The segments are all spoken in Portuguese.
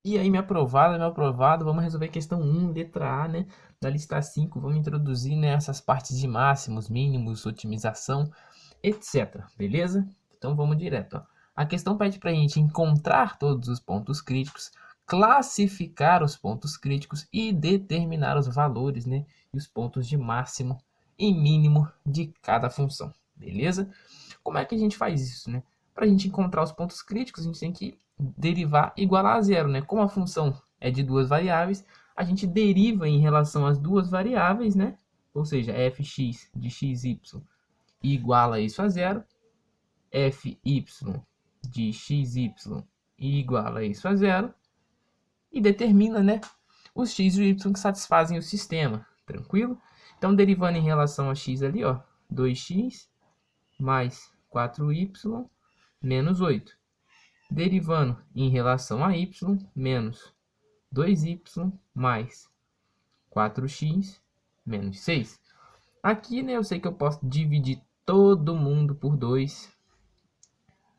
E aí, meu aprovado, vamos resolver a questão 1, letra A, né? Da lista 5, vamos introduzir, né, essas partes de máximos, mínimos, otimização, etc. Beleza? Então vamos direto, ó. A questão pede para a gente encontrar todos os pontos críticos, classificar os pontos críticos e determinar os valores, né? E os pontos de máximo e mínimo de cada função. Beleza? Como é que a gente faz isso, né? Para a gente encontrar os pontos críticos, a gente tem que derivar igualar a zero, né? Como a função é de duas variáveis, a gente deriva em relação às duas variáveis, né? Ou seja, fx de xy iguala isso a zero, fy de xy iguala isso a zero, e determina, né, os x e o y que satisfazem o sistema, tranquilo? Então, derivando em relação a x ali, ó, 2x mais 4y menos 8. Derivando em relação a y, menos 2y mais 4x menos 6. Aqui, né, eu sei que eu posso dividir todo mundo por 2,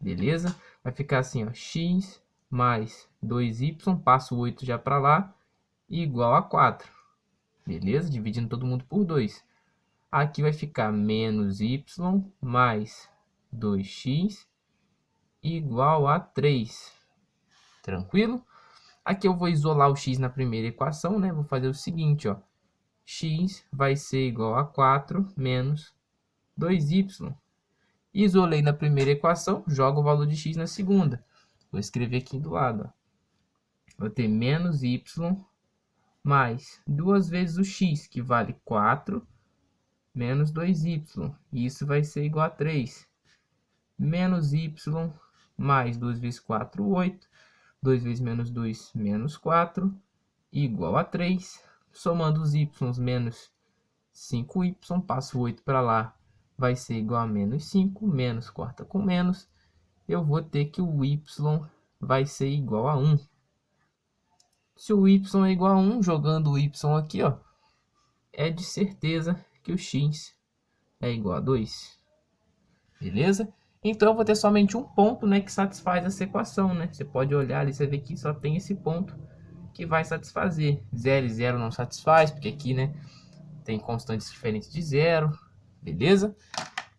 beleza? Vai ficar assim, ó, x mais 2y, passo o 8 já para lá, igual a 4, beleza? Dividindo todo mundo por 2. Aqui vai ficar menos y mais 2x igual a 3, tranquilo? Aqui eu vou isolar o x na primeira equação, né? Vou fazer o seguinte, ó. X vai ser igual a 4 menos 2y. Isolei na primeira equação, jogo o valor de x na segunda. Vou escrever aqui do lado, ó. Vou ter menos y mais 2 vezes o x, que vale 4, menos 2y. E isso vai ser igual a 3. Menos y mais 2 vezes 4, 8. 2 vezes menos 2, menos 4, igual a 3. Somando os y, menos 5y, passo 8 para lá, vai ser igual a menos 5, menos corta com menos, eu vou ter que o y vai ser igual a 1. Se o y é igual a 1, jogando o y aqui, ó, é de certeza que o x é igual a 2. Beleza? Então eu vou ter somente um ponto, né, que satisfaz essa equação, né? Você pode olhar ali, você vê que só tem esse ponto que vai satisfazer. 0 e 0 não satisfaz, porque aqui, né, tem constantes diferentes de zero, beleza?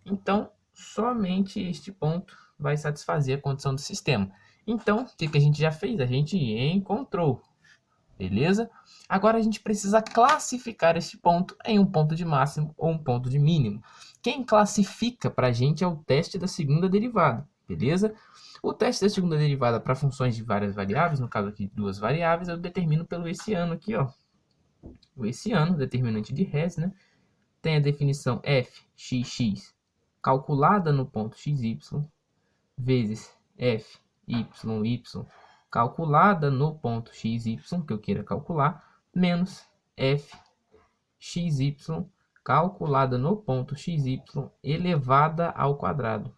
Então, somente este ponto vai satisfazer a condição do sistema. Então, o que a gente já fez? A gente encontrou, beleza? Agora a gente precisa classificar este ponto em um ponto de máximo ou um ponto de mínimo. Quem classifica para a gente é o teste da segunda derivada, beleza? O teste da segunda derivada para funções de várias variáveis, no caso aqui duas variáveis, eu determino pelo hessiano aqui, ó. O hessiano, determinante de Hess, né? Tem a definição fxx calculada no ponto xy vezes fyy calculada no ponto xy que eu queira calcular menos fxy calculada no ponto xy elevada ao quadrado.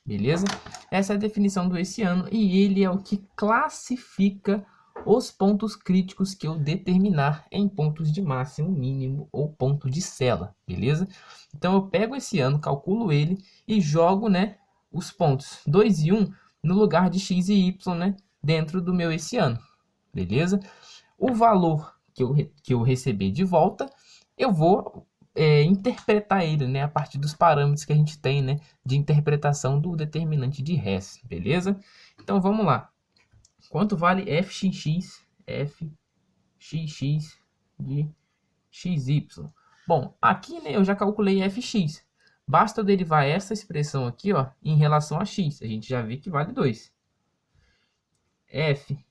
Beleza? Essa é a definição do hessiano e ele é o que classifica os pontos críticos que eu determinar em pontos de máximo, mínimo ou ponto de sela, beleza? Então eu pego esse ano, calculo ele e jogo, né, os pontos 2 e 1 no lugar de x e y, né, dentro do meu esse ano, beleza? O valor que eu receber de volta, eu vou interpretar ele, né, a partir dos parâmetros que a gente tem, né, de interpretação do determinante de Hess, beleza? Então vamos lá. Quanto vale fxx de xy? Bom, aqui, né, eu já calculei fx. Basta eu derivar essa expressão aqui, ó, em relação a x. A gente já vê que vale 2. Fy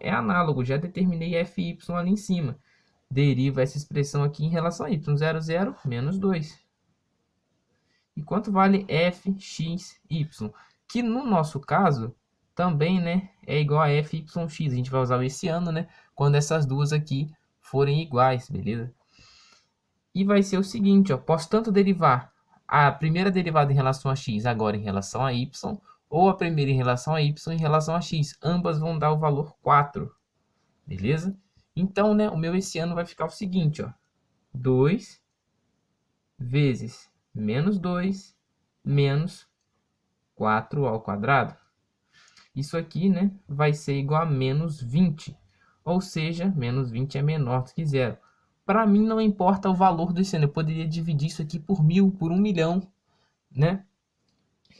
é análogo, já determinei fy ali em cima. Deriva essa expressão aqui em relação a y. 0, 0, menos 2. E quanto vale fxy? Que no nosso caso também, né, é igual a fyx. A gente vai usar o hessiano, né, quando essas duas aqui forem iguais, beleza? E vai ser o seguinte, ó, posso tanto derivar a primeira derivada em relação a x agora em relação a y, ou a primeira em relação a y em relação a x. Ambas vão dar o valor 4, beleza? Então, né, o meu hessiano vai ficar o seguinte, ó, 2 vezes menos 2 menos 4 ao quadrado. isso aqui, né, vai ser igual a menos 20. Ou seja, menos 20 é menor do que zero. Para mim não importa o valor desse ano. Eu poderia dividir isso aqui por 1000, por 1 milhão, né?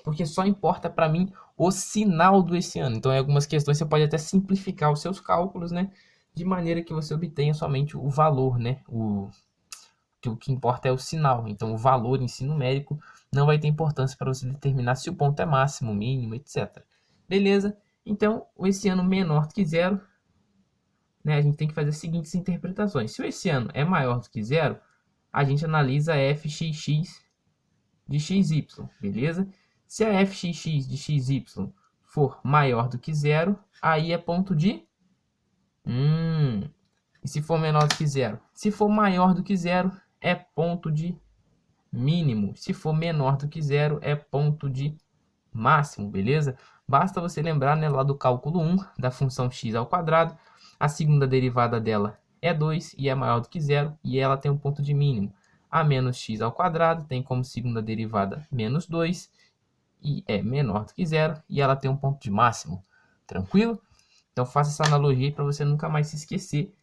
Porque só importa para mim o sinal do esse ano. Então, em algumas questões você pode até simplificar os seus cálculos, né? De maneira que você obtenha somente o valor, né? O que importa é o sinal. Então, o valor em si numérico não vai ter importância para você determinar se o ponto é máximo, mínimo, etc. Beleza? Então, o esse ano menor do que zero, né? A gente tem que fazer as seguintes interpretações. Se o esse ano é maior do que zero, a gente analisa fxx de xy, beleza? Se a fxx de xy for maior do que zero, aí é ponto de... E se for menor do que zero? Se for maior do que zero, é ponto de mínimo. Se for menor do que zero, é ponto de máximo, beleza? Basta você lembrar, né, lá do cálculo 1, da função x ao quadrado. A segunda derivada dela é 2 e é maior do que zero, e ela tem um ponto de mínimo. A menos x ao quadrado tem como segunda derivada menos 2, e é menor do que zero, e ela tem um ponto de máximo. Tranquilo? Então faça essa analogia para você nunca mais se esquecer.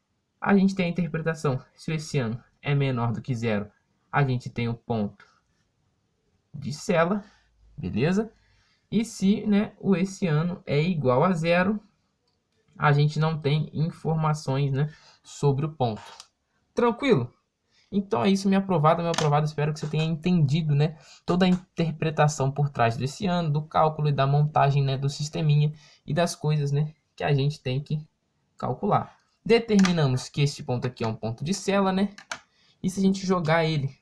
A gente tem a interpretação, se o esse ano é menor do que zero, a gente tem o ponto de Sela, beleza? E se, né, o esse ano é igual a zero, a gente não tem informações, né, sobre o ponto. Tranquilo? Então é isso, minha aprovada, meu aprovado. Espero que você tenha entendido, né, toda a interpretação por trás desse ano, do cálculo e da montagem, né, do sisteminha e das coisas, né, que a gente tem que calcular. Determinamos que este ponto aqui é um ponto de Sela, né? E se a gente jogar ele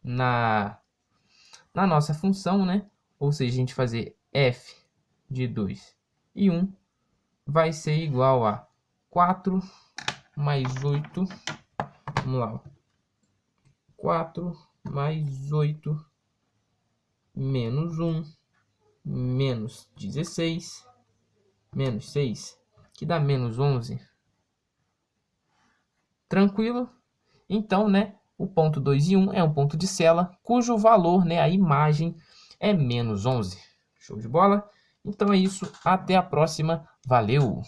na nossa função, né? Ou seja, a gente fazer f de 2 e 1 vai ser igual a 4 mais 8. Vamos lá. 4 mais 8 menos 1 menos 16 menos 6, que dá menos 11. Tranquilo? Então, né, o ponto 2 e 1 é um ponto de Sela, cujo valor, né, a imagem, é menos 11. Show de bola? Então é isso, até a próxima. Valeu!